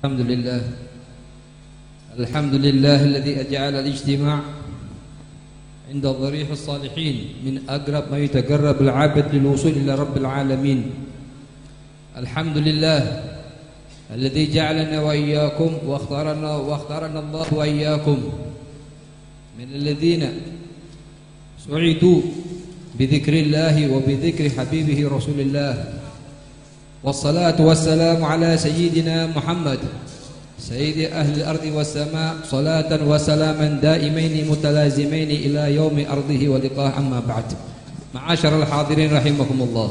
الحمد لله الحمد لله الذي أجعل الاجتماع عند ضريح الصالحين من أقرب ما يتقرب العبد للوصول إلى رب العالمين. الحمد لله الذي جعلنا وإياكم واختارنا الله وإياكم من الذين سعدوا بذكر الله وبذكر حبيبه رسول الله، والصلاة والسلام على سيدنا محمد سيد أهل الأرض والسماء، صلاة وسلاما دائمين متلازمين إلى يوم أرضه ولقاء. أما بعد، معاشر الحاضرين rahimakumullah.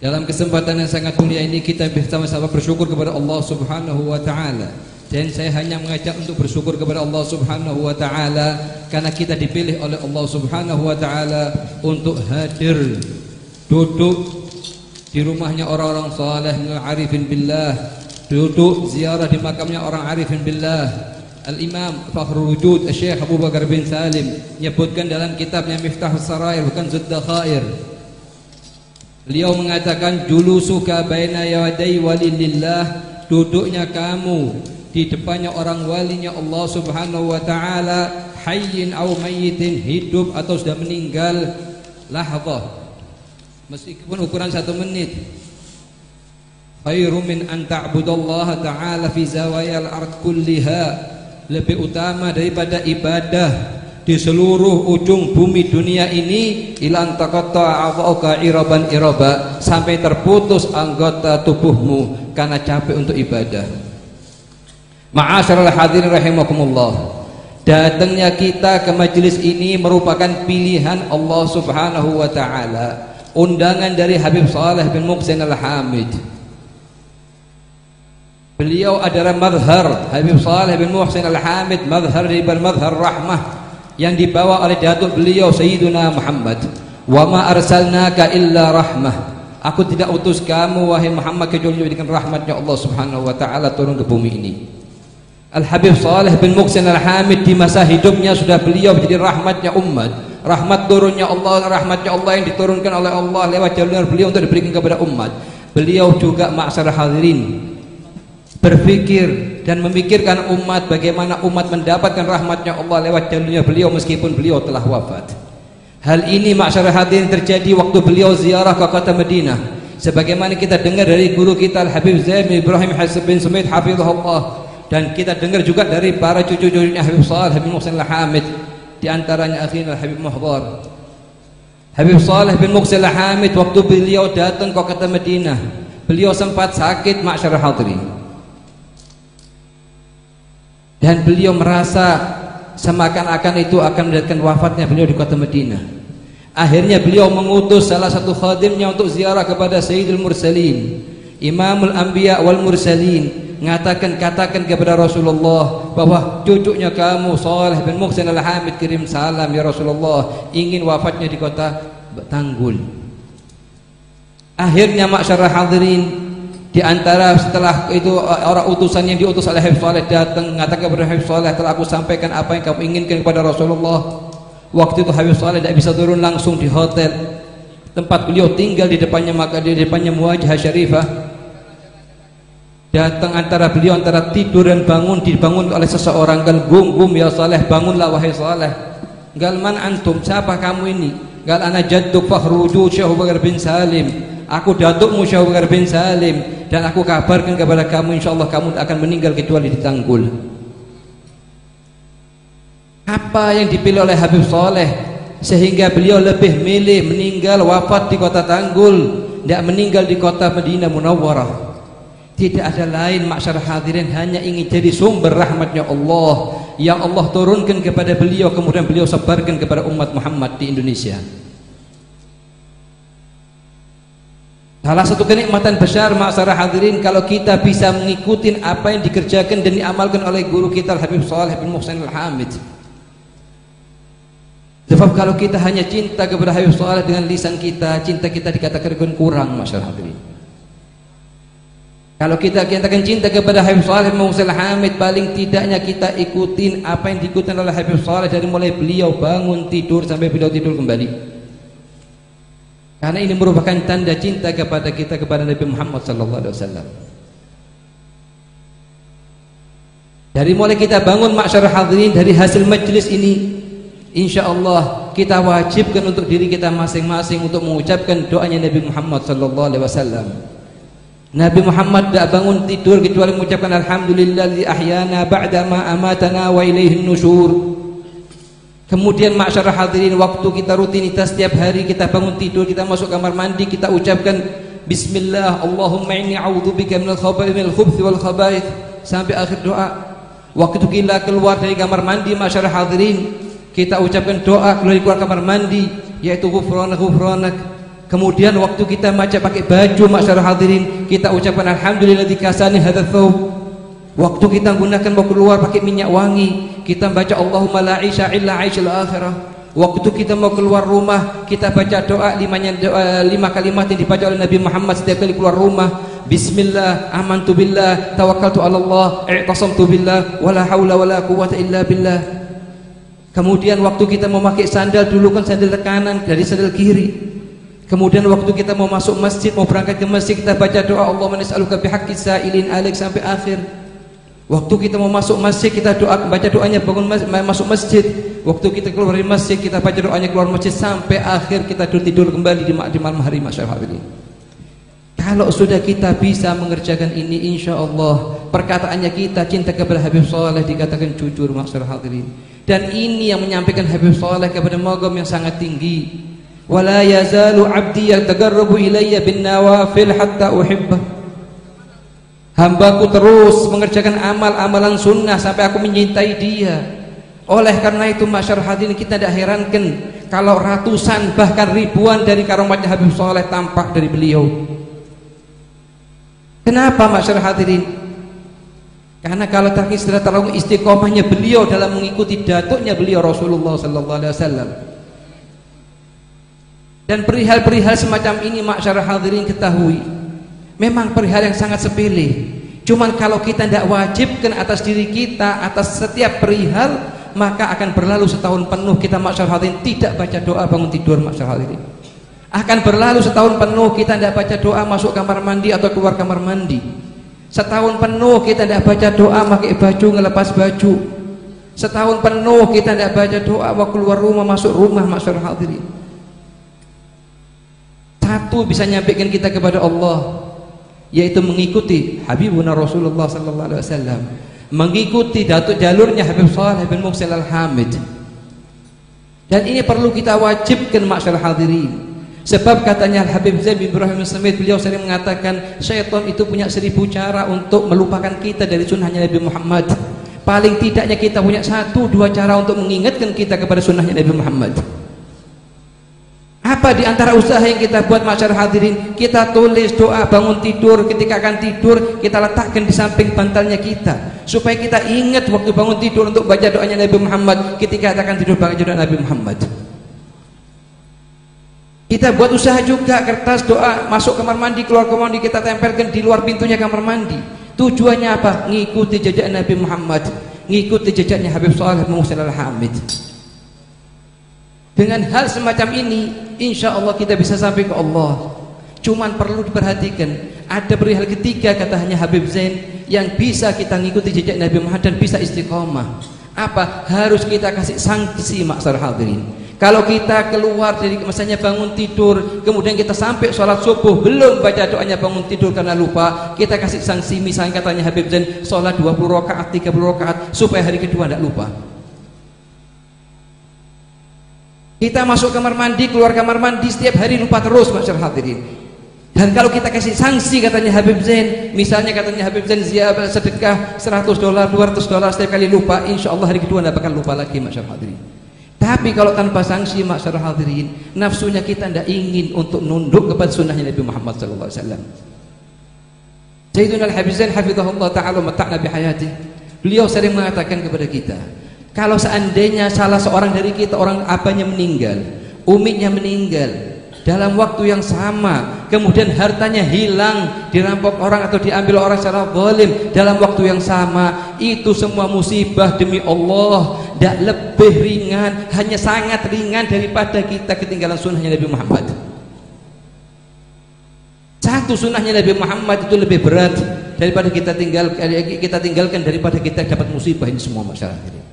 Dalam kesempatan yang sangat mulia ini kita bersama-sama bersyukur kepada Allah Subhanahu wa taala. Dan saya hanya mengajak untuk bersyukur kepada Allah Subhanahu wa taala karena kita dipilih oleh Allah Subhanahu wa taala untuk hadir duduk di rumahnya orang-orang saleh minal arifin billah, duduk ziarah di makamnya orang arifin billah. Al-Imam Fakhrul Wujud Syekh Abu Bakar bin Salim menyebutkan dalam kitabnya Miftahus Sarair, bukan Zuddul Khair. Beliau mengatakan julusuka baina yaday walillah, duduknya kamu di depannya orang walinya Allah Subhanahu wa taala, hayyin aw mayyitin, hidup atau sudah meninggal, lahzah, meskipun ukuran 1 menit. Khairu min an ta'budallaha ta'ala fi zawayal ard kulliha, lebih utama daripada ibadah di seluruh ujung bumi dunia ini, ilan taqatta'a a'dha'uka iraban iraba, sampai terputus anggota tubuhmu karena capek untuk ibadah. Ma'asyiral hadirin rahimakumullah, datangnya kita ke majelis ini merupakan pilihan Allah Subhanahu wa taala, undangan dari Habib Saleh bin Muhsin Al-Hamid. Beliau adalah mazhar, Habib Saleh bin Muhsin Al-Hamid mazhar dari mazhar rahmah yang dibawa oleh datuk beliau Sayyiduna Muhammad. Wa ma arsalnaka illa rahmah, aku tidak utus kamu wahai Muhammad kecuali dengan rahmatnya Allah Subhanahu wa taala turun ke bumi ini. Al-Habib Saleh bin Muhsin Al-Hamid di masa hidupnya sudah beliau menjadi rahmatnya umat, rahmat turunnya Allah, rahmatnya Allah yang diturunkan oleh Allah lewat jalur beliau untuk diberikan kepada umat. Beliau juga ma'asyar hadirin berpikir dan memikirkan umat, bagaimana umat mendapatkan rahmatnya Allah lewat jalurnya beliau meskipun beliau telah wafat. Hal ini ma'asyar hadirin terjadi waktu beliau ziarah ke kota Madinah, sebagaimana kita dengar dari guru kita Al-Habib Zaid bin Ibrahim bin Sumaid hafizahullah, dan kita dengar juga dari para cucu-cucunya Habib Saleh bin Muhsin Al-Hamid, di antaranya akhirnya Habib Muhdar. Habib Saleh bin Muhsin Al-Hamid waktu beliau datang ke kota Madinah, beliau sempat sakit ma'asyar hadirin, dan beliau merasa seakan-akan itu akan mendatangkan wafatnya beliau di kota Madinah. Akhirnya beliau mengutus salah satu khadimnya untuk ziarah kepada Sayyidul Mursalin, Imamul Anbiya wal Mursalin, katakan kepada Rasulullah bahwa cucunya kamu Saleh bin Muhsin Al-Hamid kirim salam ya Rasulullah, ingin wafatnya di kota Tanggul. Akhirnya ma'asyar hadirin, di antara setelah itu orang utusan yang diutus oleh Habib Saleh datang mengatakan kepada Habib Saleh, telah aku sampaikan apa yang kamu inginkan kepada Rasulullah. Waktu itu Habib Saleh tidak bisa turun langsung di hotel tempat beliau tinggal di depannya, maka di depannya Muwajjah Syarifah. Datang antara beliau antara tidur dan bangun, dibangun oleh seseorang. Gal gum ya Saleh, bangunlah wahai Saleh. Gal man antum, siapa kamu ini? Gal ana jadduk Fakhrul Wujud Syekh Abu Bakar bin Salim, aku datukmu Syekh Abu Bakar bin Salim, dan aku kabarkan kepada kamu insyaallah kamu akan meninggal kecuali di Tanggul. Apa yang dipilih oleh Habib Saleh sehingga beliau lebih milih meninggal wafat di kota Tanggul, tidak meninggal di kota Madinah Munawwarah? Tidak ada lain ma'asyar hadirin, hanya ingin jadi sumber rahmatnya Allah yang Allah turunkan kepada beliau, kemudian beliau sebarkan kepada umat Muhammad di Indonesia. Salah satu kenikmatan besar ma'asyar hadirin kalau kita bisa mengikuti apa yang dikerjakan dan diamalkan oleh guru kita Habib Saleh bin Muhsin Al-Hamid. Sebab kalau kita hanya cinta kepada Habib Saleh dengan lisan kita, cinta kita dikatakan kurang ma'asyar hadirin. Kalau kita katakan cinta kepada Habib Saleh bin Muhsin Al-Hamid, paling tidaknya kita ikutin apa yang diikutin oleh Habib Saleh dari mulai beliau bangun tidur sampai beliau tidur kembali. Karena ini merupakan tanda cinta kepada kita kepada Nabi Muhammad sallallahu alaihi wasallam. Dari mulai kita bangun ma'syarul hadirin, dari hasil majlis ini, insya Allah kita wajibkan untuk diri kita masing-masing untuk mengucapkan doanya Nabi Muhammad sallallahu alaihi wasallam. Nabi Muhammad tidak bangun tidur kecuali mengucapkan alhamdulillah ahyana ba'da ma amatana wa ilaihin nusyur. Kemudian ma'syarul hadirin, waktu kita rutinitas setiap hari kita bangun tidur, kita masuk kamar mandi, kita ucapkan bismillah, Allahumma inni a'udzubika minal khubuthi wal khaba'ith sampai akhir doa. Waktu kita keluar dari kamar mandi ma'syarul hadirin, kita ucapkan doa keluar kamar mandi, yaitu ghufranak ghufranak. Kemudian waktu kita pakai baju ma'syarul hadirin, kita ucapkan alhamdulilladzi kasani hadzal thawb. Waktu kita gunakan mau keluar pakai minyak wangi, kita baca Allahumma la 'aisha illa 'aishal akhirah. Waktu kita mau keluar rumah, kita baca doa 5 kalimat yang dibaca oleh Nabi Muhammad setiap kali keluar rumah. Bismillah, amantu billah, tawakkaltu ala Allah, i'tasamtu billah, wala haula wala quwwata illa billah. Kemudian waktu kita mau pakai sandal, dulu kan sandal kanan dari sandal kiri. Kemudian waktu kita mau masuk masjid, mau berangkat ke masjid, kita baca doa Allahumma nas'aluka bihaqqis sa'ilin alaik sampai akhir. Waktu kita mau masuk masjid, kita baca doanya bangun masuk masjid. Waktu kita keluar dari masjid, kita baca doanya keluar masjid sampai akhir kita tidur kembali di malam hari masyaallah hadirin. Kalau sudah kita bisa mengerjakan ini, insya Allah perkataannya kita cinta kepada Habib Saleh dikatakan jujur masyaallah hadirin. Dan ini yang menyampaikan Habib Saleh kepada maqam yang sangat tinggi. Wala yazalu 'abdi yataqarrabu ilayya bin nawafil hatta uhibbah. Hambaku terus mengerjakan amal-amalan sunnah sampai aku mencintai dia. Oleh karena itu masyaallah hadirin, kita tidak herankan kalau ratusan bahkan ribuan dari karamatnya Habib Saleh tampak dari beliau. Kenapa masyaallah hadirin? Karena kalau terlalu istiqomahnya beliau dalam mengikuti datuknya beliau Rasulullah sallallahu alaihi wasallam. Dan perihal-perihal semacam ini masyaallah hadirin ketahui, memang perihal yang sangat sepele. Cuman kalau kita tidak wajibkan atas diri kita atas setiap perihal, maka akan berlalu setahun penuh kita masyaallah hadirin tidak baca doa bangun tidur masyaallah hadirin. Akan berlalu setahun penuh kita tidak baca doa masuk kamar mandi atau keluar kamar mandi. Setahun penuh kita tidak baca doa pakai baju ngelepas baju. Setahun penuh kita tidak baca doa mau keluar rumah masuk rumah masyaallah hadirin. Satu bisa nyampaikan kita kepada Allah, yaitu mengikuti Habibuna Rasulullah sallallahu alaihi wasallam, mengikuti datuk jalurnya Habib Saleh bin Muhsin Al-Hamid. Dan ini perlu kita wajibkan masyaallah hadirin. Sebab katanya Habib Zain bin Ibrahim As-Samit, beliau sering mengatakan syaitan itu punya 1000 cara untuk melupakan kita dari sunnahnya Nabi Muhammad. Paling tidaknya kita punya 1-2 cara untuk mengingatkan kita kepada sunnahnya Nabi Muhammad. Apa di antara usaha yang kita buat masyarakat hadirin? Kita tulis doa bangun tidur, ketika akan tidur kita letakkan di samping bantalnya kita, supaya kita ingat waktu bangun tidur untuk baca doanya Nabi Muhammad, ketika akan tidur baca doa Nabi Muhammad. Kita buat usaha juga kertas doa masuk kamar mandi keluar kamar mandi kita tempelkan di luar pintunya kamar mandi. Tujuannya apa? Ngikuti jejak Nabi Muhammad, ngikuti jejaknya Habib Saleh bin Muhsin Al-Hamid. Dengan hal semacam ini insya Allah kita bisa sampai ke Allah. Cuman perlu diperhatikan, ada perihal ketiga katanya Habib Zain yang bisa kita ngikuti jejak Nabi Muhammad dan bisa istiqomah. Apa? Harus kita kasih sanksi maksar hadirin. Kalau kita keluar dari misalnya bangun tidur, kemudian kita sampai sholat subuh belum baca doanya bangun tidur karena lupa, kita kasih sanksi. Misalnya katanya Habib Zain, sholat 20 rakaat, 30 rakaat supaya hari kedua tidak lupa. Kita masuk kamar mandi, keluar kamar mandi setiap hari lupa terus masyarakat hadirin. Dan kalau kita kasih sanksi katanya Habib Zain, misalnya katanya Habib Zain ziarah sedekah $100, $200 setiap kali lupa, insya Allah hari kedua tidak bakal lupa lagi masyarakat hadirin. Tapi kalau tanpa sanksi masyarakat hadirin, nafsunya kita tidak ingin untuk nunduk kepada sunnahnya Nabi Muhammad SAW. Sayyidina Al-Habib Zain hafizahullah ta'ala mata'na bihayatih, beliau sering mengatakan kepada kita, kalau seandainya salah seorang dari kita orang abahnya meninggal, umiknya meninggal dalam waktu yang sama, kemudian hartanya hilang, dirampok orang atau diambil orang secara zalim dalam waktu yang sama, itu semua musibah demi Allah tidak lebih ringan, hanya sangat ringan daripada kita ketinggalan sunnahnya Nabi Muhammad. Satu sunnahnya Nabi Muhammad itu lebih berat daripada kita tinggalkan daripada kita dapat musibah ini semua, masyarakat hadirin.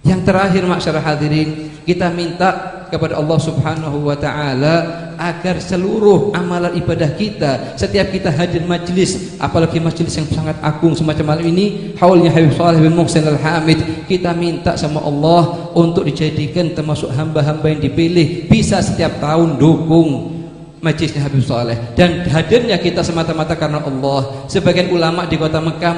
Yang terakhir, masyarakat hadirin, kita minta kepada Allah Subhanahu wa taala agar seluruh amalan ibadah kita, setiap kita hadir majlis, apalagi majlis yang sangat agung semacam malam ini, haulnya Habib Shalih bin Muhsin Al-Hamid, kita minta sama Allah untuk dijadikan termasuk hamba-hamba yang dipilih, bisa setiap tahun dukung majlisnya Habib Shalih, dan hadirnya kita semata-mata karena Allah. Sebagian ulama di kota Mekah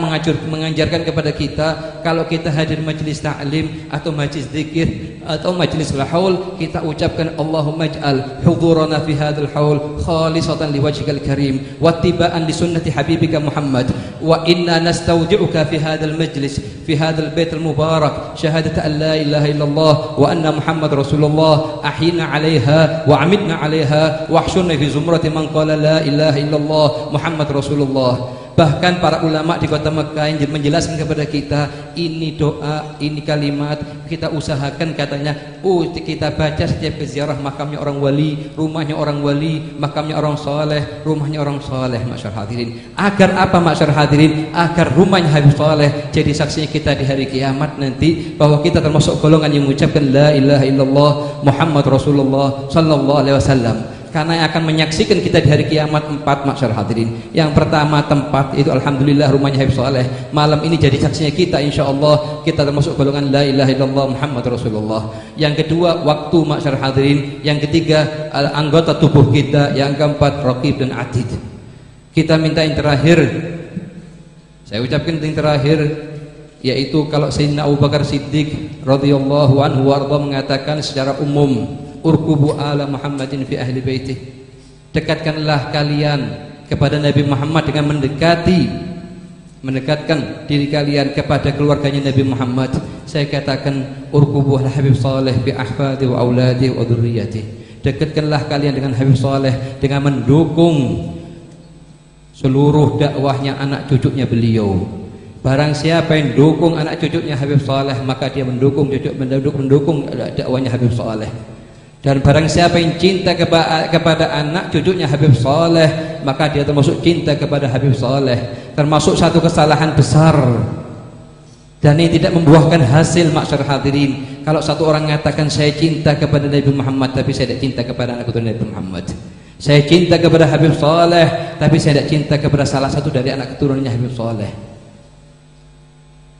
mengajarkan kepada kita, kalau kita hadir majlis ta'lim atau majlis zikir atau majlis lahaul, kita ucapkan Allahumma ij'al hudurana fi hadzal haul khalisatan liwajhikal karim wattiba'an li sunnati habibika Muhammad, wa inna nastawdi'uka fi hadzal majlis fi hadzal baitul mubarak syahadata an la ilaha illallah wa anna Muhammad Rasulullah, ahyina 'alaiha wa amitna 'alaiha wa fi zumrati man qala la ilaha illallah Muhammad Rasulullah. Bahkan para ulama di kota Mekah yang menjelaskan kepada kita, ini doa, ini kalimat, kita usahakan katanya, kita baca setiap ziarah makamnya orang wali, rumahnya orang wali, makamnya orang soleh, rumahnya orang soleh, masyarakat hadirin. Agar apa, masyarakat hadirin? Agar rumahnya Habib Shalih jadi saksinya kita di hari kiamat nanti, bahwa kita termasuk golongan yang mengucapkan la ilaha illallah Muhammad Rasulullah sallallahu alaihi wasallam. Karena yang akan menyaksikan kita di hari kiamat 4, masyarakat hadirin. Yang pertama, tempat itu alhamdulillah rumahnya Habib Shalih. Malam ini jadi saksinya kita, insyaallah kita termasuk golongan la ilaha illallah Muhammad Rasulullah. Yang kedua, waktu, masyarakat hadirin. Yang ketiga, anggota tubuh kita. Yang keempat, raqib dan atid. Kita minta yang terakhir, saya ucapkan yang terakhir, yaitu kalau Sayyidina Abu Bakar Siddiq radhiyallahu anhu warḍa mengatakan secara umum, urkubu ala Muhammadin fi ahli baitih, dekatkanlah kalian kepada Nabi Muhammad dengan mendekatkan diri kalian kepada keluarganya Nabi Muhammad. Saya katakan urkubu ala Habib Shalih bi ahfadi wa auladi wa dzurriyyati, dekatkanlah kalian dengan Habib Shalih dengan mendukung seluruh dakwahnya anak cucunya beliau. Barang siapa yang dukung anak cucunya Habib Shalih, maka dia mendukung dakwahnya Habib Shalih. Dan barang siapa yang cinta kepada anak cucunya Habib Shalih, maka dia termasuk cinta kepada Habib Shalih. Termasuk satu kesalahan besar dan ini tidak membuahkan hasil, masyarakat hadirin. Kalau satu orang mengatakan saya cinta kepada Nabi Muhammad tapi saya tidak cinta kepada anak keturunan Nabi Muhammad, saya cinta kepada Habib Shalih tapi saya tidak cinta kepada salah satu dari anak keturunannya Habib Shalih,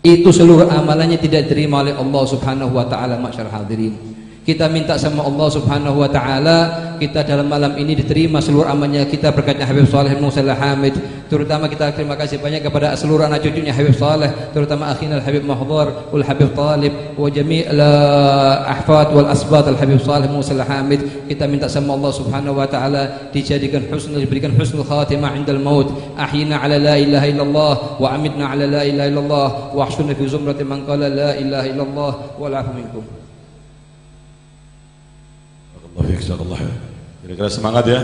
itu seluruh amalannya tidak diterima oleh Allah Subhanahu wa taala, masyarakat hadirin. Kita minta sama Allah Subhanahu wa taala, kita dalam malam ini diterima seluruh amalnya kita berkatnya Habib Shalih bin Muhsin Al-Hamid. Terutama kita terima kasih banyak kepada seluruh anak cucunya Habib Shalih, terutama akhina Al-Habib Mahdhar wal Habib Talib wa jami'al ahfad wal asbat Al-Habib Shalih bin Muhsin Al-Hamid. Kita minta sama Allah Subhanahu wa taala diberikan husnul khatimah indal maut, ahyina ala la ilaha illallah wa amitna ala la ilaha illallah wa ahshurna fi zumrati man qala la ilaha illallah wal afu minkum. Kira-kira semangat ya.